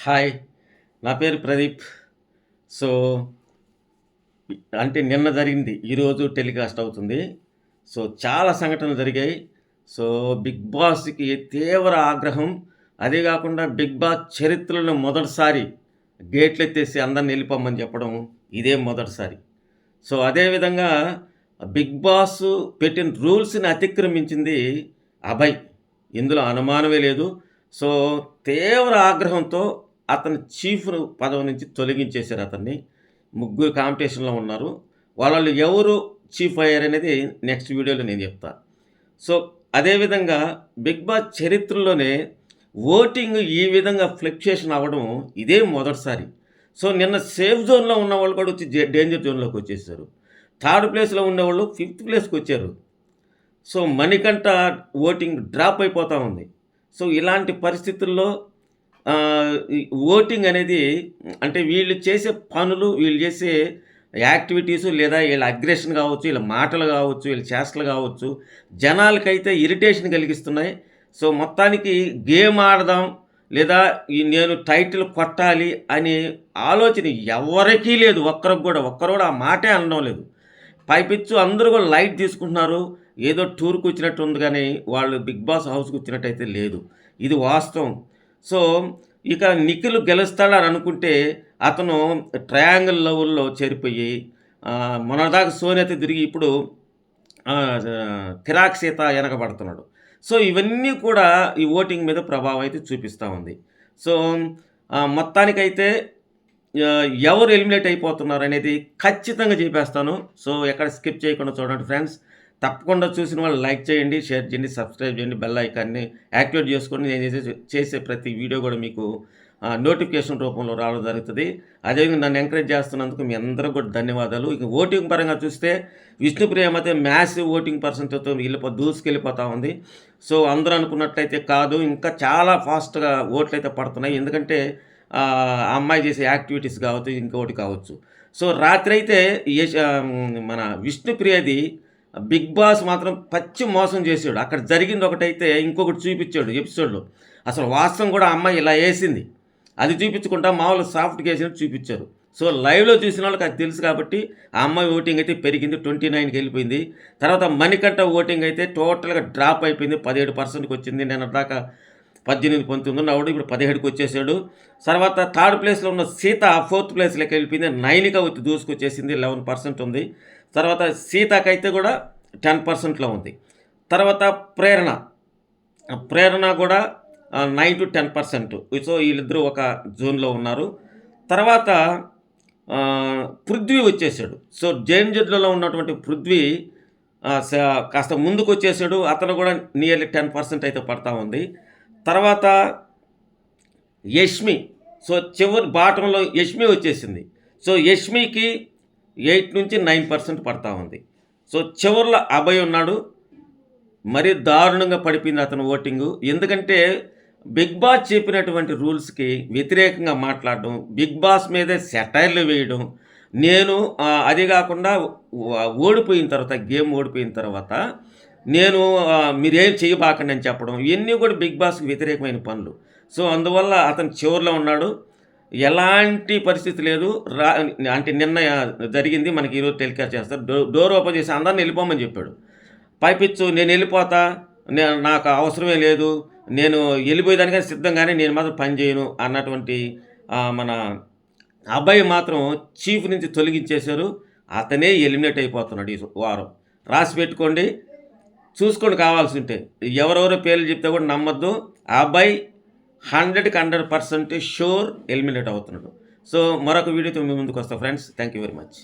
Hi. నా పేరు Pradeep. So, అంటే నిన్న జరిగింది. ఈరోజు టెలికాస్ట్ అవుతుంది. సో, చాలా సంఘటనలు జరిగాయి. సో, 'బిగ్ బాస్'కి తీవ్ర ఆగ్రహం. అదే గాకుండా 'బిగ్ బాస్' చరిత్రలో మొదటిసారి గేట్లెత్తేసి అందరిని ఎళ్ళిపోమని చెప్పడం ఇదే మొదటిసారి. సో, అదే విధంగా 'బిగ్ బాస్' పెట్టిన రూల్స్‌ని అతిక్రమించింది అభయ్. ఇందులో అనుమానమే లేదు. సో, తీవ్ర ఆగ్రహంతో అతని చీఫ్ పదవి నుంచి తొలగించేశారు అతన్ని. ముగ్గురు కాంపిటీషన్‌లో ఉన్నారు. వాళ్ళలో ఎవరు చీఫ్ అయ్యారనేది నెక్స్ట్ వీడియోలో నేను చెప్తా. సో, అదే విధంగా 'బిగ్ బాస్' చరిత్రలోనే ఓటింగ్ ఈ విధంగా ఫ్లక్చుయేషన్ అవ్వడం ఇదే మొదటిసారి. సో, నిన్న సేఫ్ జోన్‌లో ఉన్నవాళ్ళు కూడా వచ్చి డేంజర్ జోన్‌లోకి వచ్చేసారు. థర్డ్ ప్లేస్‌లో ఉండేవాళ్ళు ఫిఫ్త్ ప్లేస్‌కొచ్చారు. సో, మణికంఠ ఓటింగ్ డ్రాప్ అయిపోతా ఉంది. సో, ఇలాంటి పరిస్థితుల్లో ఈ ఓటింగ్ అనేది అంటే వీళ్ళు చేసే పనులు, వీళ్ళు చేసే యాక్టివిటీసు లేదా వీళ్ళ అగ్రెషన్ కావచ్చు, వీళ్ళ మాటలు కావచ్చు, వీళ్ళ చేష్టలు కావచ్చు, జనాలకైతే ఇరిటేషన్ కలిగిస్తున్నాయి. సో, మొత్తానికి గేమ్ ఆడదాం లేదా నేను టైటిల్ కొట్టాలి అనే ఆలోచన ఎవ్వరికీ లేదు. ఒక్కరు కూడా ఆ మాటే అనడం లేదు. పైపెచ్చు అందరూ కూడా లైట్ తీసుకుంటున్నారు. ఏదో టూర్‌కి వచ్చినట్టు ఉంది గానీ, వాళ్ళు 'బిగ్ బాస్' హౌస్‌కి వచ్చినట్టయితే లేదు. ఇది వాస్తవం. సో, ఇక నిఖిల్ గెలుస్తాడని అనుకుంటే, అతను ట్రయాంగిల్ లెవెల్‌లో చేరిపోయి మొన్నటిదాకా సోనియాతో తిరిగి ఇప్పుడు కిరాక్ సీత వెనకబడుతున్నాడు. సో, ఇవన్నీ కూడా ఈ ఓటింగ్ మీద ప్రభావం అయితే చూపిస్తా ఉంది. సో, మొత్తానికైతే ఎవరు ఎలిమినేట్ అయిపోతున్నారనేది ఖచ్చితంగా చెప్పేస్తాను. సో, ఎక్కడ స్కిప్ చేయకుండా చూడండి ఫ్రెండ్స్. తప్పకుండా చూసిన వాళ్ళు లైక్ చేయండి, షేర్ చేయండి, సబ్స్క్రైబ్ చేయండి, బెల్ ఐకాన్‌ని యాక్టివేట్ చేసుకొని నేను చేసే ప్రతి వీడియో కూడా మీకు నోటిఫికేషన్ రూపంలో రావడం జరుగుతుంది. అదేవిధంగా నన్ను ఎంకరేజ్ చేస్తున్నందుకు మీ అందరికి కూడా ధన్యవాదాలు. ఇక ఓటింగ్ పరంగా చూస్తే విష్ణుప్రియ అయితే మ్యాసివ్ ఓటింగ్ పర్సెంటేజ్‌తో దూసుకెళ్ళిపోతా ఉంది. సో, అందరూ అనుకున్నట్లయితే కాదు, ఇంకా చాలా ఫాస్ట్‌గా ఓట్లయితే పడుతున్నాయి. ఎందుకంటే ఆ అమ్మాయి చేసే యాక్టివిటీస్ కావచ్చు, ఇంకొకటి కావచ్చు. సో, రాత్రైతే మన విష్ణుప్రియది 'బిగ్ బాస్' మాత్రం పచ్చి మోసం చేసాడు. అక్కడ జరిగింది ఒకటైతే ఇంకొకటి చూపించాడు ఎపిసోడ్‌లో. అసలు వాస్తవం కూడా ఆ అమ్మాయి ఇలా ఏసింది. అది చూపించకుండా మామూలుగా సాఫ్ట్‌గా ఏసినట్టు చూపించారు. సో, లైవ్‌లో చూసిన వాళ్ళకి అది తెలుసు కాబట్టి ఆ అమ్మాయి ఓటింగ్ అయితే పెరిగింది. 29కి వెళ్ళిపోయింది. తర్వాత మణికంఠ ఓటింగ్ అయితే టోటల్‌గా డ్రాప్ అయిపోయింది. 17%కి వచ్చింది. నిన్నటిదాకా 18, 19 ఉన్నవాడు ఇప్పుడు 17కి వచ్చేసాడు. తర్వాత థర్డ్ ప్లేస్‌లో ఉన్న సీత ఫోర్త్ ప్లేస్‌లోకి వెళ్ళిపోయింది. నైనిక దూసుకొచ్చేసింది. 11% ఉంది. తర్వాత సీతకైతే కూడా 10%లో ఉంది. తర్వాత ప్రేరణ కూడా 9-10%. సో, వీళ్ళిద్దరూ ఒక జోన్‌లో ఉన్నారు. తర్వాత పృథ్వీ వచ్చేసాడు. సో, డేంజర్‌లో ఉన్నటువంటి పృథ్వీ కాస్త ముందుకొచ్చేసాడు. అతను కూడా నియర్లీ 10% అయితే పడతా ఉంది. తర్వాత యష్మి. సో, చివరి బాటంలో యష్మి వచ్చేసింది. సో, యష్మికి 8-9% పడతా ఉంది. సో, చివర్లో అభయ్ ఉన్నాడు. మరీ దారుణంగా పడిపోయింది అతను ఓటింగు. ఎందుకంటే 'బిగ్ బాస్' చెప్పినటువంటి రూల్స్‌కి వ్యతిరేకంగా మాట్లాడడం, 'బిగ్ బాస్' మీదే సెటైర్లు వేయడం, నేను అదే కాకుండా ఓడిపోయిన తర్వాత గేమ్ ఓడిపోయిన తర్వాత నేను మీరేం చేయబాకండి అని చెప్పడం, ఇవన్నీ కూడా 'బిగ్ బాస్'కి వ్యతిరేకమైన పనులు. సో, అందువల్ల అతను చివర్లో ఉన్నాడు. ఎలాంటి పరిస్థితి లేదు. అంటే నిన్న జరిగింది మనకి ఈరోజు టెలికాస్ట్ చేస్తారు. డోర్ ఓపెన్ చేసి అందరిని వెళ్ళిపోమని చెప్పాడు. పైపిచ్చు నేను వెళ్ళిపోతా, నాకు అవసరమే లేదు, నేను వెళ్ళిపోయేదానికని సిద్ధంగానే నేను మాత్రం పని చేయను అన్నటువంటి మన అబ్బాయి మాత్రం చీఫ్ నుంచి తొలగించేశారు. అతనే ఎలిమినేట్ అయిపోతున్నాడు ఈ వారం. రాసి పెట్టుకోండి, చూసుకోండి కావాల్సి ఉంటే. ఎవరెవరో పేర్లు చెప్తే కూడా నమ్మొద్దు. ఆ అబ్బాయి 100కి 100% షూర్ ఎలిమినేట్ అవుతున్నాడు. సో, మరొక వీడియోతో మీ ముందుకు వస్తాను friends. Thank you very much.